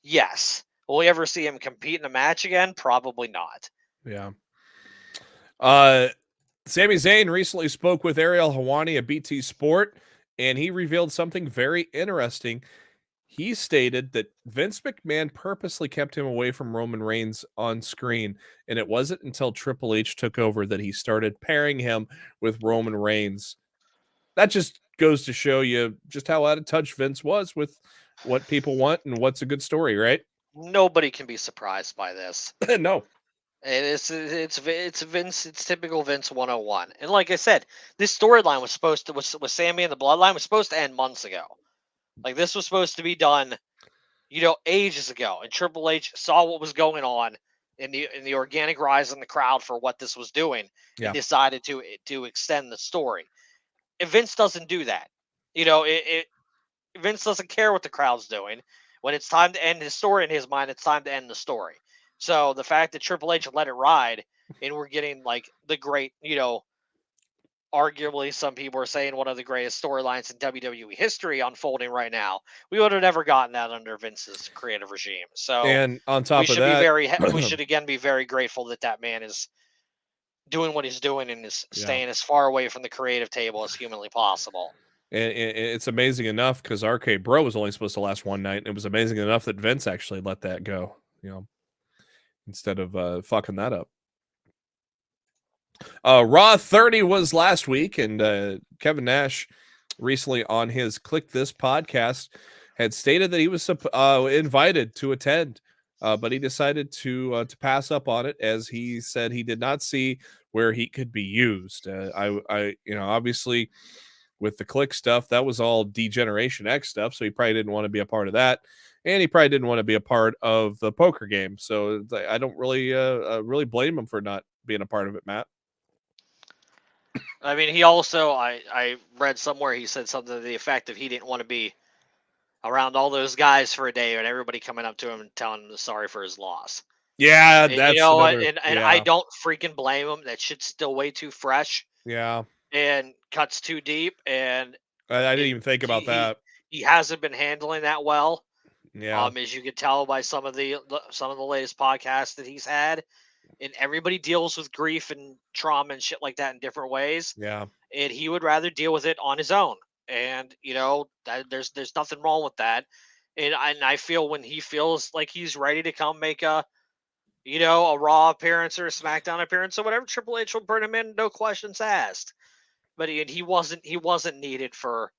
Yes. Will we ever see him compete in a match again? Probably not. Yeah. Sami Zayn recently spoke with Ariel Helwani at BT Sport, and he revealed something very interesting. He stated that Vince McMahon purposely kept him away from Roman Reigns on screen, and it wasn't until Triple H took over that he started pairing him with Roman Reigns. That just goes to show you just how out of touch Vince was with what people want and what's a good story, right? Nobody can be surprised by this. No. It's Vince. It's typical Vince 101. And like I said, this storyline was Sami and the Bloodline was supposed to end months ago. Like this was supposed to be done, ages ago, and Triple H saw what was going on in the organic rise in the crowd for what this was doing, Yeah. and decided to extend the story. If Vince doesn't do that, Vince doesn't care what the crowd's doing. When it's time to end his story in his mind, it's time to end the story. So the fact that Triple H let it ride, and we're getting like the great, arguably some people are saying one of the greatest storylines in WWE history unfolding right now. We would have never gotten that under Vince's creative regime. So And on we top of should that, we should again be very grateful that man is doing what he's doing and is Yeah. staying as far away from the creative table as humanly possible. and it's amazing enough because RK Bro was only supposed to last one night. And it was amazing enough that Vince actually let that go, instead of fucking that up. Raw 30 was last week, and Kevin Nash recently on his Click This podcast had stated that he was invited to attend, but he decided to pass up on it, as he said he did not see where he could be used. Obviously with the Click stuff, that was all Degeneration X stuff, so he probably didn't want to be a part of that, and he probably didn't want to be a part of the poker game. So I don't really blame him for not being a part of it, Matt. I mean, he also, I read somewhere he said something to the effect of he didn't want to be around all those guys for a day and everybody coming up to him and telling him sorry for his loss. Yeah, And, that's and I don't freaking blame him. That shit's still way too fresh. Yeah, and cuts too deep. And I didn't even think about that. He hasn't been handling that well. Yeah, as you can tell by some of the latest podcasts that he's had. And everybody deals with grief and trauma and shit like that in different ways. yeah, And he would rather deal with it on his own. And there's nothing wrong with that. And I feel when he feels like he's ready to come make a Raw appearance or a SmackDown appearance or whatever, Triple H will bring him in, no questions asked. But he wasn't needed for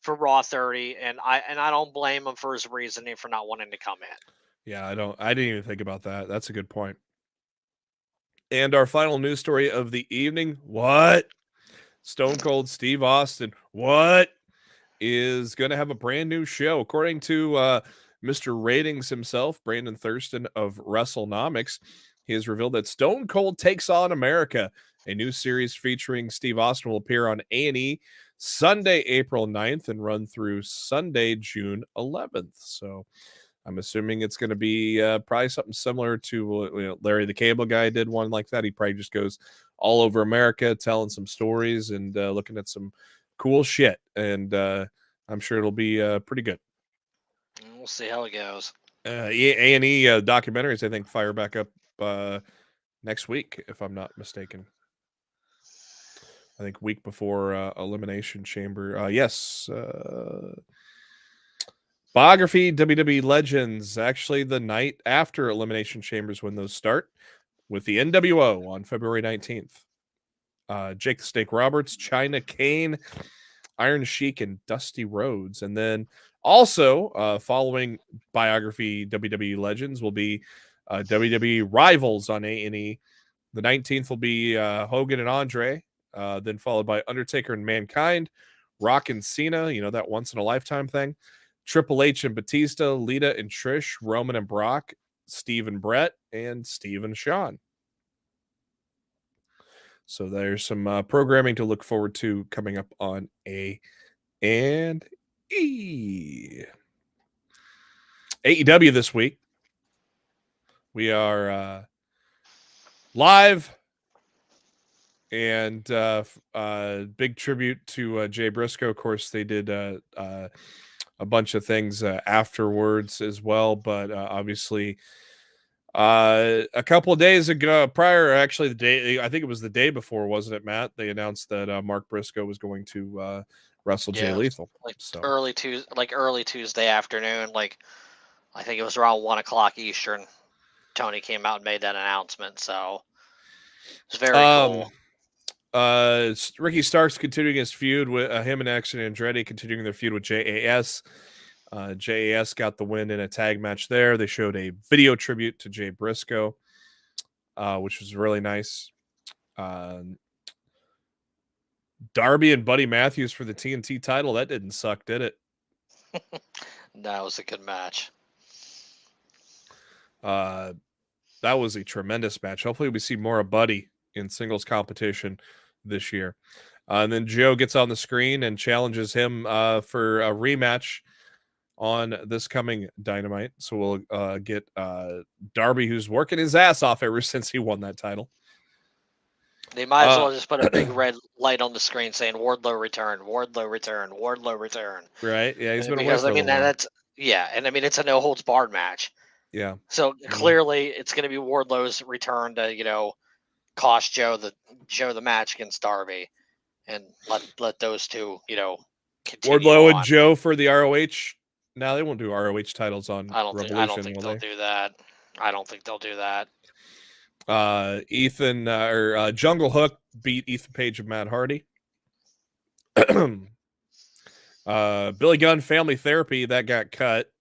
Raw 30, and I don't blame him for his reasoning for not wanting to come in. Yeah, I didn't even think about that. That's a good point. And our final news story of the evening, what? Stone Cold Steve Austin, what? Is going to have a brand new show. According to Mr. Ratings himself, Brandon Thurston of WrestleNomics, he has revealed that Stone Cold Takes on America, a new series featuring Steve Austin, will appear on A&E Sunday, April 9th and run through Sunday, June 11th. So I'm assuming it's going to be probably something similar to Larry the Cable Guy did one like that. He probably just goes all over America telling some stories and looking at some cool shit. And I'm sure it'll be pretty good. We'll see how it goes. A&E documentaries, I think, fire back up next week, if I'm not mistaken. I think week before Elimination Chamber. Yes. Biography, WWE Legends, actually the night after Elimination Chambers when those start, with the NWO on February 19th. Jake the Snake Roberts, China Kane, Iron Sheik, and Dusty Rhodes. And then also following Biography, WWE Legends will be WWE Rivals on A&E. The 19th will be Hogan and Andre, then followed by Undertaker and Mankind, Rock and Cena, that once-in-a-lifetime thing. Triple H and Batista, Lita and Trish, Roman and Brock, Steve and Brett, and Steve and Sean. So there's some programming to look forward to coming up on A and E. AEW this week. We are live, and big tribute to Jay Briscoe. Of course, they did a bunch of things afterwards as well, but obviously a couple of days ago, actually the day, I think it was the day before, wasn't it, Matt? They announced that Mark Briscoe was going to wrestle Jay Lethal. Early Tuesday afternoon, I think it was around 1:00 Eastern. Tony came out and made that announcement, so it's very cool. Ricky Starks continuing his feud with him and Action Andretti continuing their feud with JAS. JAS got the win in a tag match there. They showed a video tribute to Jay Briscoe, which was really nice. Darby and Buddy Matthews for the TNT title. That didn't suck, did it? That was a good match. That was a tremendous match. Hopefully we see more of Buddy in singles competition this year. And then Joe gets on the screen and challenges him for a rematch on this coming Dynamite. So we'll get Darby, who's working his ass off ever since he won that title. They might as well just put a big red light on the screen saying Wardlow return, Wardlow return, Wardlow return. Right? Yeah, he's been away because for a little while. that's and I mean it's a no holds barred match. Yeah. So clearly it's going to be Wardlow's return to cost Joe the match against Darby, and let those two continue Wardlow on. and Joe for the ROH. Now they won't do ROH titles on Revolution. I don't think they'll do that. I don't think they'll do that. Ethan Jungle Hook beat Ethan Page and Matt Hardy. Billy Gunn Family Therapy, that got cut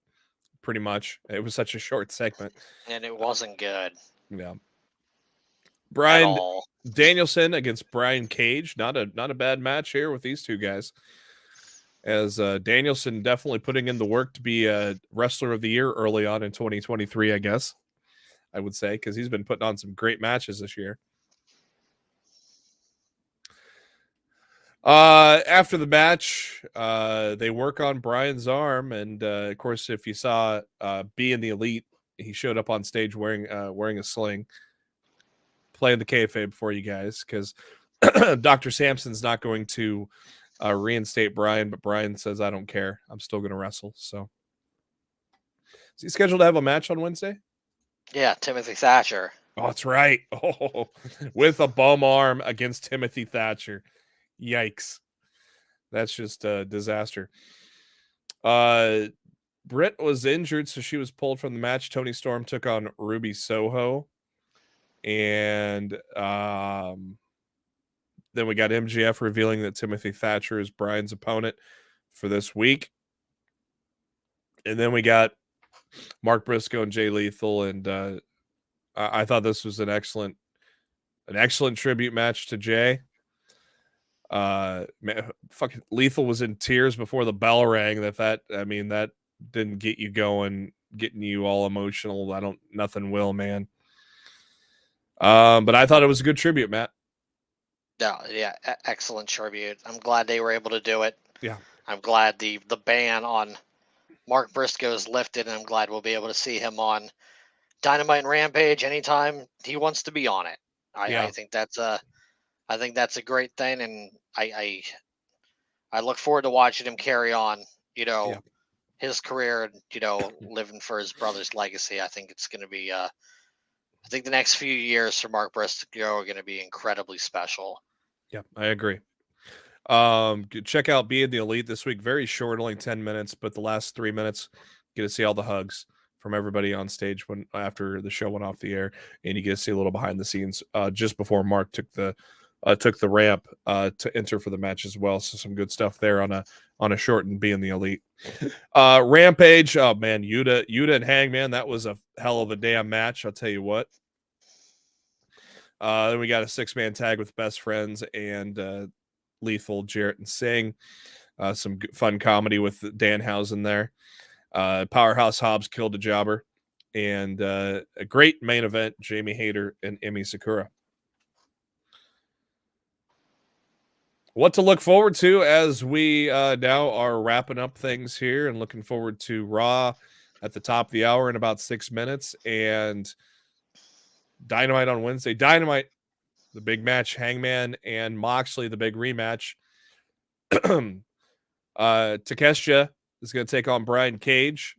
pretty much. It was such a short segment. And it wasn't good. Yeah. Brian Danielson against Brian Cage. Not a bad match here with these two guys. As Danielson definitely putting in the work to be a wrestler of the year early on in 2023, I guess. I would say, because he's been putting on some great matches this year. After the match, they work on Brian's arm, and of course, if you saw B in the Elite, he showed up on stage wearing a sling, playing the kayfabe for you guys, because Dr. Sampson's not going to reinstate Brian, but Brian says, "I don't care. I'm still going to wrestle." So, is he scheduled to have a match on Wednesday? Yeah, Timothy Thatcher. Oh, that's right. Oh, with a bum arm against Timothy Thatcher. Yikes. That's just a disaster. Britt was injured, so she was pulled from the match. Toni Storm took on Ruby Soho. And then we got MJF revealing that Timothy Thatcher is Brian's opponent for this week. And then we got Mark Briscoe and Jay Lethal, and I thought this was an excellent tribute match to Jay. Fucking Lethal was in tears before the bell rang. That didn't get you going, getting you all emotional. Nothing will, man. But I thought it was a good tribute, Matt. Yeah, excellent tribute. I'm glad they were able to do it. Yeah, I'm glad the ban on Mark Briscoe is lifted, and I'm glad we'll be able to see him on Dynamite and Rampage anytime he wants to be on it. I think that's a great thing, and I look forward to watching him carry on, his career and living for his brother's legacy. I think it's going to be I think the next few years for Mark Briscoe are going to be incredibly special. Yeah, I agree. Check out Being the Elite this week. Very short, only 10 minutes, but the last 3 minutes, get to see all the hugs from everybody on stage after the show went off the air, and you get to see a little behind the scenes just before Mark took the ramp to enter for the match as well. So some good stuff there on a short and Being the Elite. Rampage, oh man, Yuta and Hangman, that was a hell of a damn match, I'll tell you what. Then we got a 6-man tag with Best Friends and Lethal, Jarrett, and Singh. Some fun comedy with Danhausen there. Powerhouse Hobbs killed a jobber. And a great main event, Jamie Hayter and Emi Sakura. What to look forward to as we now are wrapping up things here and looking forward to Raw at the top of the hour in about 6 minutes, and Dynamite on Wednesday. Dynamite, the big match, Hangman and Moxley, the big rematch. Takeshita is going to take on Brian Cage.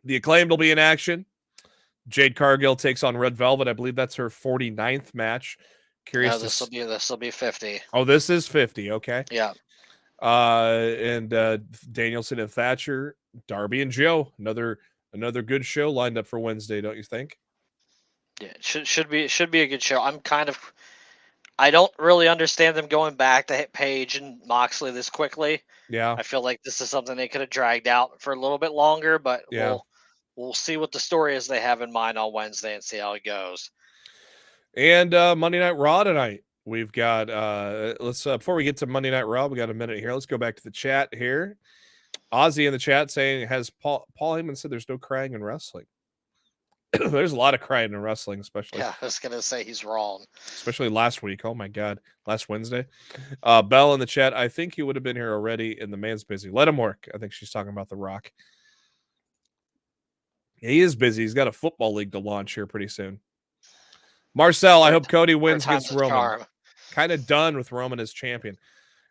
The Acclaimed will be in action. Jade Cargill takes on Red Velvet. I believe that's her 49th match. Curious. No, this will be 50. Oh, this is 50. Okay. Yeah. And Danielson and Thatcher, Darby and Joe. Another good show lined up for Wednesday, don't you think? Yeah, should be a good show. I don't really understand them going back to hit Page and Moxley this quickly. Yeah. I feel like this is something they could have dragged out for a little bit longer, but yeah. We'll see what the story is they have in mind on Wednesday and see how it goes. And Monday Night Raw tonight. We've got let's before we get to Monday Night Raw, we got a minute here. Let's go back to the chat here. Ozzy in the chat saying, has Paul Heyman said there's no crying in wrestling? There's a lot of crying in wrestling, especially. Yeah, I was gonna say he's wrong. Especially last week. Oh my God, last Wednesday. Bell in the chat. I think he would have been here already, and the man's busy. Let him work. I think she's talking about The Rock. He is busy. He's got a football league to launch here pretty soon. Marcel, I hope Cody wins against Roman. Kind of done with Roman as champion.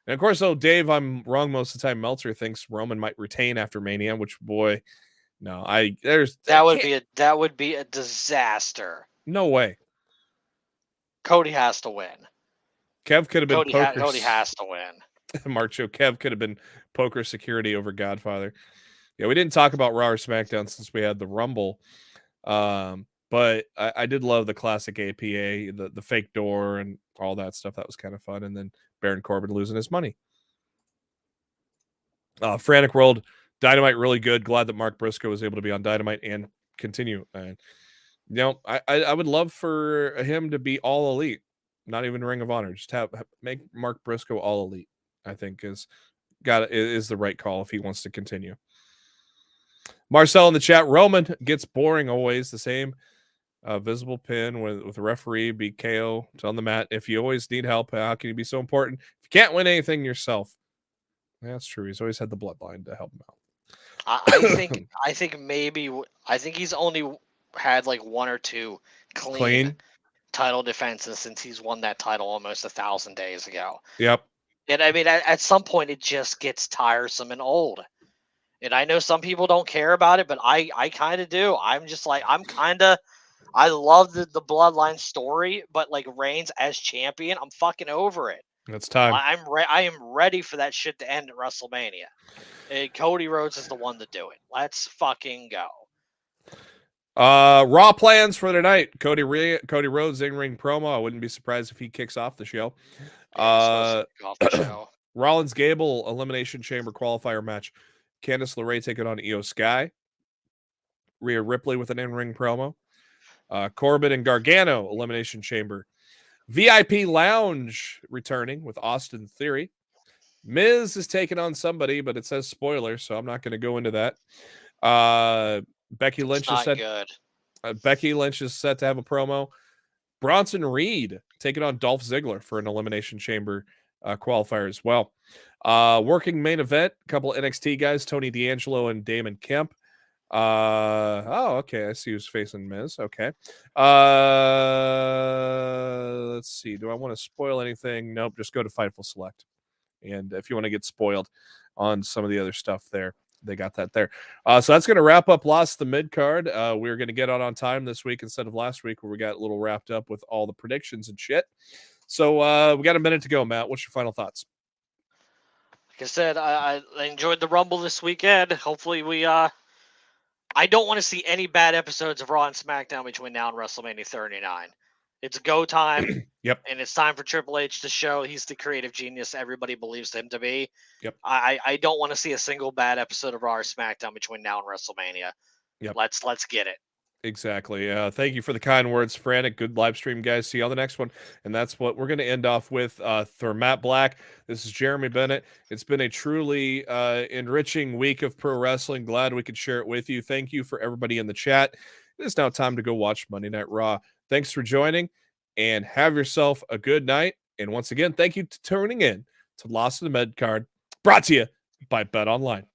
And of course, Dave, I'm wrong most of the time. Meltzer thinks Roman might retain after Mania, which boy, no, that would be a disaster. No way. Cody has to win. Kev could have been Cody has to win. Marcho, Kev could have been poker security over Godfather. Yeah, we didn't talk about Raw or SmackDown since we had the Rumble. But I did love the classic APA, the fake door and all that stuff. That was kind of fun. And then Baron Corbin losing his money. Frantic World, Dynamite really good. Glad that Mark Briscoe was able to be on Dynamite and continue. I would love for him to be all elite, not even Ring of Honor. Just make Mark Briscoe all elite. I think is the right call if he wants to continue. Marcel in the chat. Roman gets boring always. The same visible pin with the referee, be KO on the mat. If you always need help, how can you be so important if you can't win anything yourself? Yeah, that's true. He's always had the bloodline to help him out. I think he's only had like one or two clean title defenses since he's won that title almost 1,000 days ago. Yep. And I mean, at some point, it just gets tiresome and old. And I know some people don't care about it, but I kind of do. I'm just like, I love the Bloodline story, but like Reigns as champion, I'm fucking over it. It's time. I am ready for that shit to end at WrestleMania. And Cody Rhodes is the one to do it. Let's fucking go. Raw plans for tonight. Cody Rhodes in-ring promo. I wouldn't be surprised if he kicks off the show. Rollins Gable Elimination Chamber qualifier match. Candice LeRae taking on Io Sky. Rhea Ripley with an in-ring promo. Corbin and Gargano Elimination Chamber. VIP Lounge returning with Austin Theory. Miz is taking on somebody, but it says spoiler, so I'm not going to go into that. Becky Lynch is set. Becky Lynch is set to have a promo. Bronson Reed taking on Dolph Ziggler for an Elimination Chamber qualifier as well. Working main event, a couple of NXT guys, Tony D'Angelo and Damon Kemp. Okay. I see who's facing Miz. Okay. Let's see. Do I want to spoil anything? Nope. Just go to Fightful Select. And if you want to get spoiled on some of the other stuff there, they got that there. So that's going to wrap up Lost the Mid-Card. We're going to get on time this week instead of last week where we got a little wrapped up with all the predictions and shit. So we got a minute to go, Matt. What's your final thoughts? Like I said, I enjoyed the Rumble this weekend. Hopefully we I don't want to see any bad episodes of Raw and SmackDown between now and WrestleMania 39. It's go time. Yep. And it's time for Triple H to show he's the creative genius everybody believes him to be. Yep. I don't want to see a single bad episode of Raw or SmackDown between now and WrestleMania. Yep. Let's get it. Exactly. Thank you for the kind words, Frantic. Good live stream, guys. See you on the next one. And that's what we're going to end off with for Matt Black. This is Jeremy Bennett. It's been a truly enriching week of pro wrestling. Glad we could share it with you. Thank you for everybody in the chat. It is now time to go watch Monday Night Raw. Thanks for joining and have yourself a good night. And once again, thank you for tuning in to Lost in the Mid-Card, brought to you by Bet Online.